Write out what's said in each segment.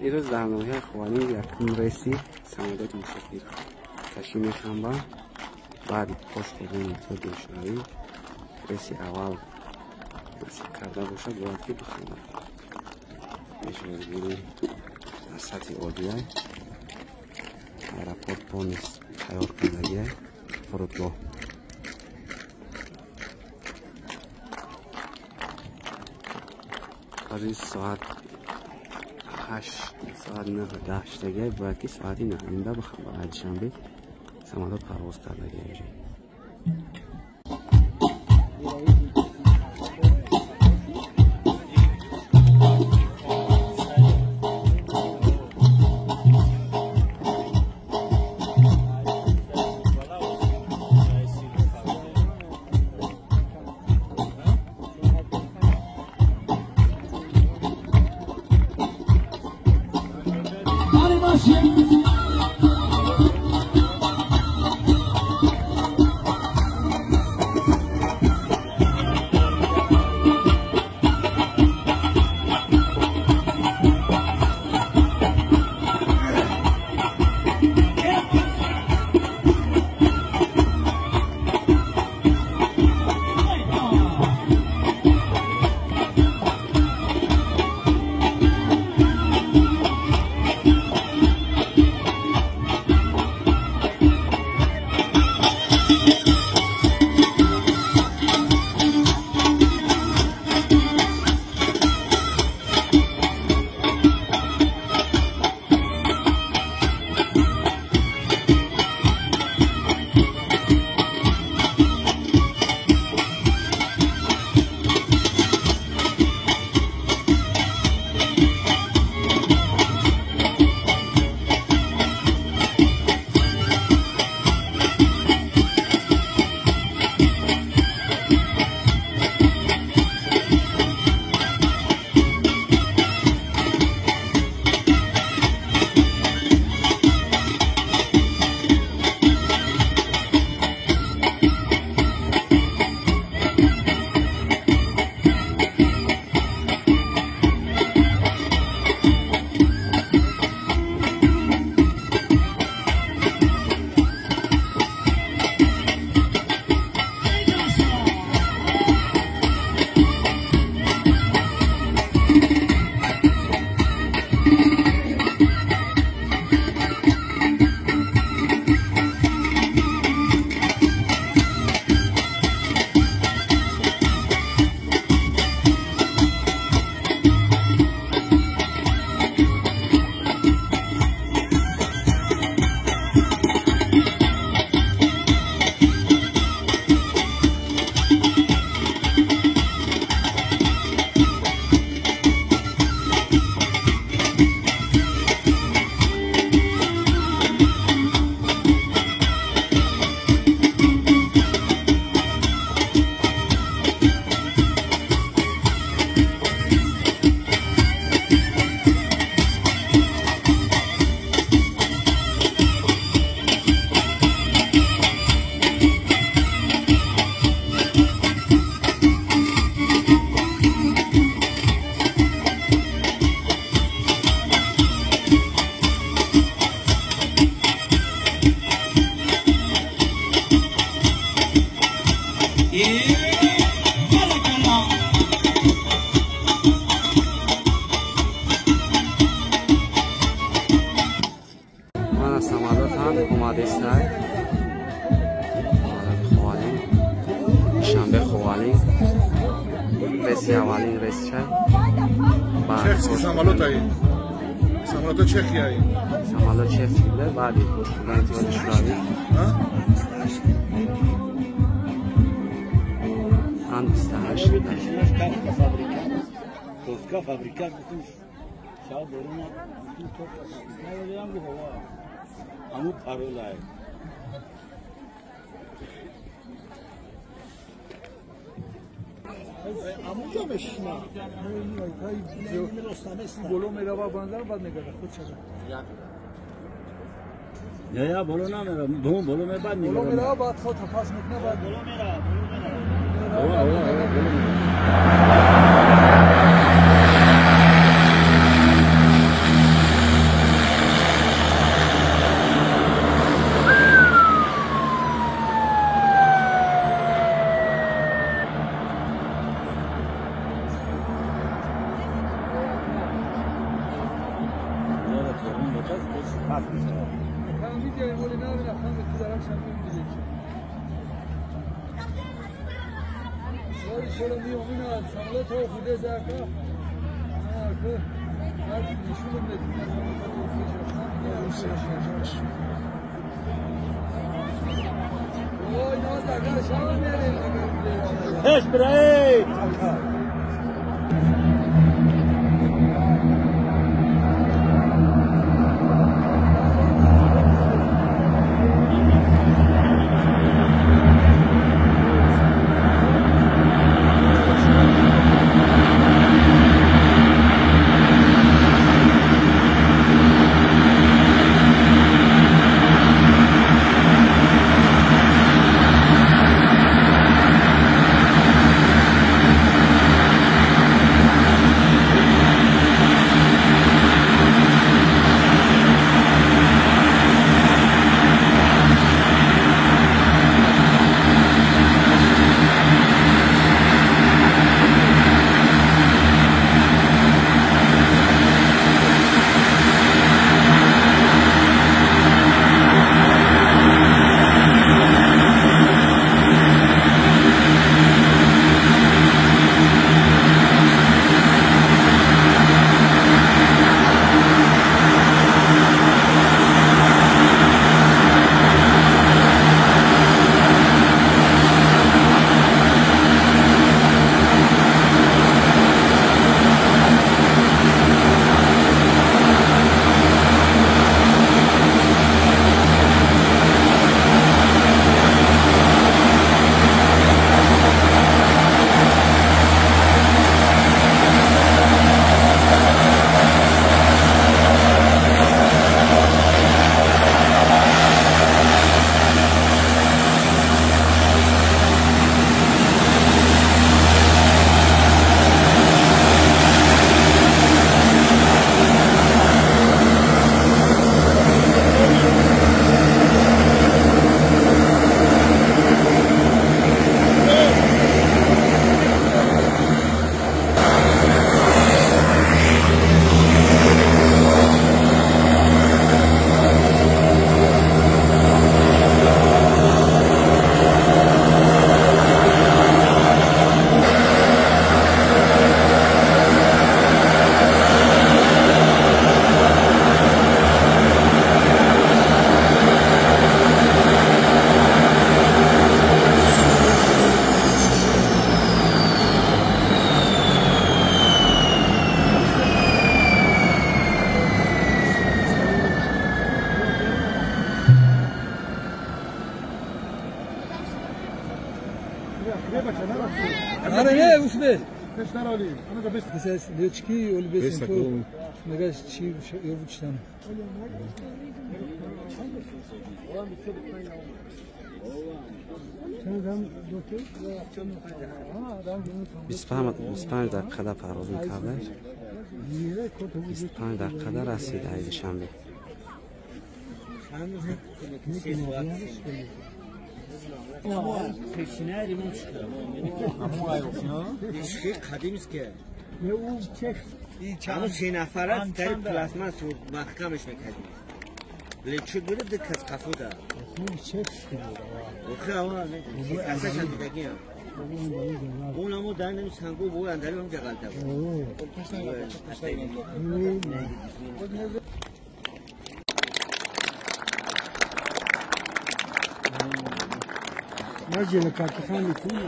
دیروز در ناحیه خوانی یکم رسی سمادات مسافر کشیم خنبه بعد پشت قدیم تو دوشنوی رسی اول نصیب کرده باشد باید که بخوانم نشورگیری در سطح آبیه ایرپورت پونیس تیار کردگیه فرودگاه قریب ساعت 8 ساعت 9 شدگی باید که ساعتی 9 بخوام باید شنبه سمادات پرواز کردگی اینجا самолет Чехии. Самолет Чехии, да, بعد انتقال شوروی. آن 28 Koska fabrika bütün şah boruna bütün top ne oluyor bu hava? Amut parolay. عمودا بشنا بولو میرا با بندر بعد نگاه خود چرا یا بولو نمیرا دوم بولو می بعد بولو میرا بعد خود تفاس میکنه بعد بولو میرا فهمیدی مولی نبینه خواهم تو درم شمیم دیگه یاری شلو میامین از سمله تا خوده زرکا آرکو هر نشونم ندیم از سمله تا خوده شرکا وای ناز اگر شما میاریم هش برای آره نه اسمه Beşler alayım. Onu da beş. Mesela lechki ol besin to nagash chi yovchtan بیست دقیقه پرواز می‌کرده. 25 دقیقه رسید عید شنبه. پیشینه ریمون çıkıyor. Ama ayol ya. İşte kadimiz ki. Ne o çek Ama şey nafarat der plasman sur mahkameş mekadimiz. Leçi böyle de kız kafuda. bu çek Oku ama ne? Asa şanti begiya. اون همو در نمی‌سنگو بو اندری هم جغلده Acele kartı misin?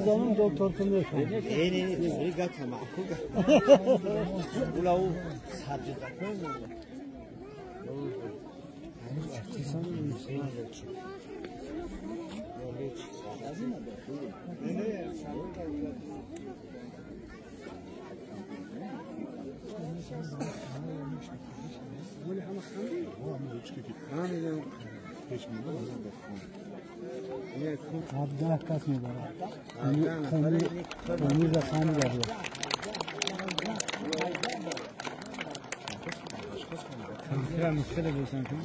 زمان دکتر کنه نه ریگت معقول ولو ساجد کنه ده کس می‌داره. خمیر خانی داره. خیلی مشکل بودن که.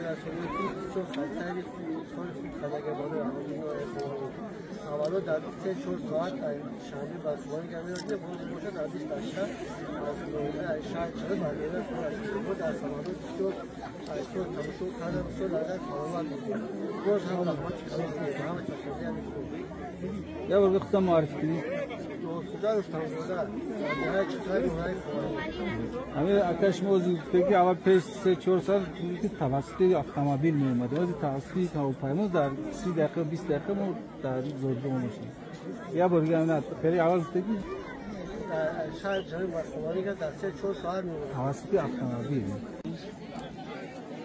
در سوریه چون خطری چون خداگه بالا اولا در 3-4 ساعت شنبه با سواری گرفته بود باشه در 20 داشته از نوعی شهر شده برگرده بود در سماوات شد از تو تماشا کردم شد در سماوات بود روز هم رحمت کردم همه تشکر یا بار خودم معرفی کنی خدا رفتم بوده در چطوری اونایی همه اکش موضوع که اول پیش 3-4 سال توسط اتومبیل می اومد از توسط هواپیما در 30 دقیقه 20 دقیقه ما در زوردو میشیم یا بار نه خیلی اول بگی شاید جای سواری که در 3-4 ساعت می اومد توسط اتومبیل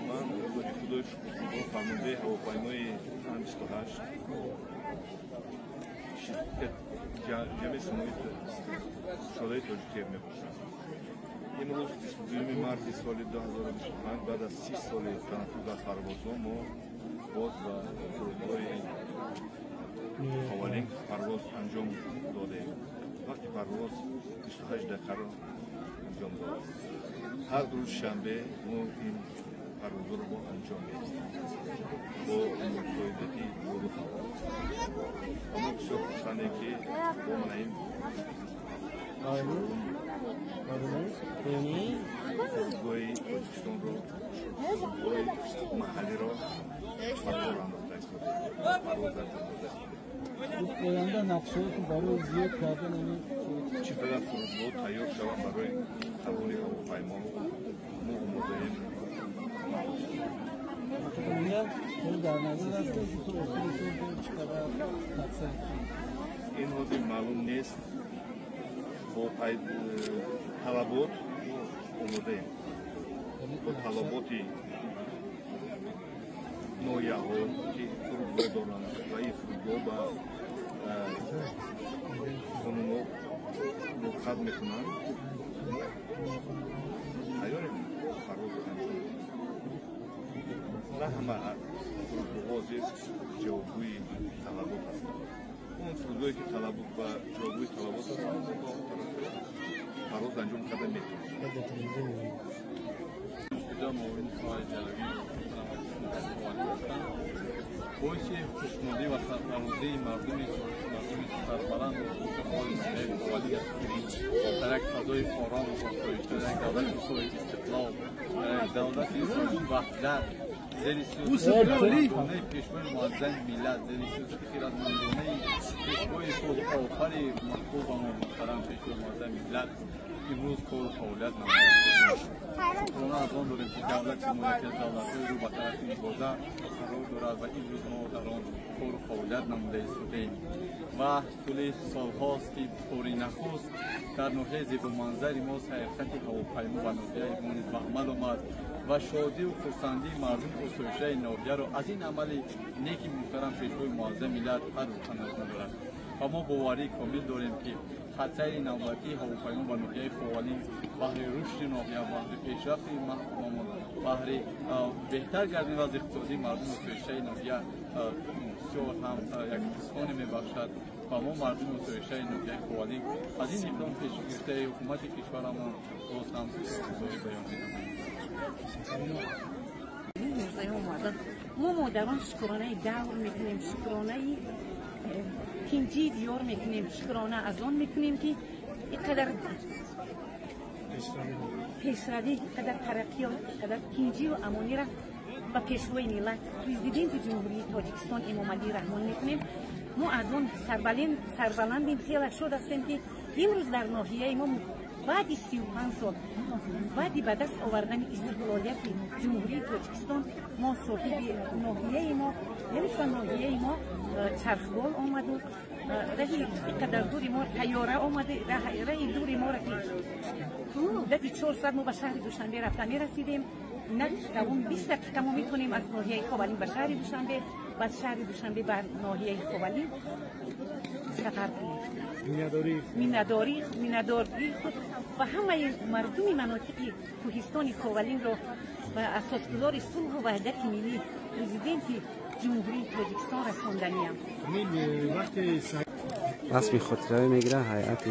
من خودش فرمانده هواپیمای 28 جمع سنویت شده تاجیکیه می باشم. امروز 22 مارس سال 2025 بعد از 30 سال تنفذ از پروازها ما باز و فرودگاه حوالین پرواز انجام داده ایم. وقتی پرواز 28 دقیقه را انجام داده. هر روز شنبه ما این پروازها رو با انجام میدیم. با مساعدتی بود اما بسیار خوشحاله که با من این فرودگاه تاجیکستان رو فرودگاه محلی را برقرار انداخته است. پرواز انجام داده است. آینده نقشه‌ای که برای زیاد کردن این چقدر فرودگاه تیار شود برای قبول هواپیما ما آماده‌ایم. در نظر است که تو چقدر تقسیم این حاضر معلوم نیست با طلبات آماده ایم با طلباتی نویه ها که فرودگاه دارند و این فرودگاه با قانون ها مخالف میکنند تیاریم پرواز انجام نه همه فرودگاه جوابگوی طلبات است. اون فرودگاهی که طلبات و جوابگوی طلبات است پرواز انجام کرده میتونیم. معاون ساحل جلوی باعث خوشنودی و سرفرازی مردم سربلند و خوشحال اسرائیل در یک فضای آرام و آسایش در یک دولت صاحب استقلال دولت وحدت زیر سیاست پیشوای معظم ملت زیر سیاست خیرتمندانه پیشوای صلح آفر محبوب و محترم پیشوای معظم ملت امروز کار فعالیت نموده ما از آن داریم که دولت حمایت از دولت‌های رو به طرف ایستاده قرار دارد و امروز ما در آن کار فعالیت نموده ایستاده‌ایم و طول سال‌هاست که طوری نخست در ناحیه زیبامنظر ما سیرخط هواپیما و ناحیه ما به عمل آمد و شادی و خرسندی مردم آسایش ناحیه را از این عمل نیک محترم پیشوای معظم ملت هر روز ندارد و ما باوری کامل داریم که خطر نوبتی هواپیما و ناحیه فوالین بهر رشد ناحیه و پیشرفت بهر بهتر گردیدن وضع اقتصادی مردم آسایش ناحیه بسیار هم یک رسانه میبخشد و ما مردم آسایش ناحیه فوالین از این اقدام پیش گرفته حکومت کشورمان باز هم بیان می‌دهیم. ما مادران شکرانه دور میکنیم شکرانه کنجی دیار میکنیم شکرانه از آن میکنیم که اینقدر پیشروی اینقدر ترقی و اینقدر کنجی و امانی را به پیشروی ملت پرزیدنت جمهوری تاجیکستان امام علی رحمان میکنیم. ما از آن سربلندیم خیلی شد هستیم که امروز در ناحیه ما بعد 35 سال بعد به دست آوردن استقلالیت جمهوری تاجیکستان ما صاحب ناحیه ما ناحیه ما چرخبال آمد و رهی قدر دوری ما تیاره آمده رهی دوری ما را که دتی 400 ما به شهر دوشنبه رفتن میرسیدیم نه دوام 20 دقیقه ما میتونیم از ناحیه خوالین به شهر دوشنبه و از شهر دوشنبه به ناحیه خوالین سفر کنیم. مینداری و همه مردم مناطق کوهستان خوالین را و اساسگذار صلح و وحدت ملی پرزیدنت جمهوری تاجیکستان رساندنی ام. رسمی خاطره میگیره هیئت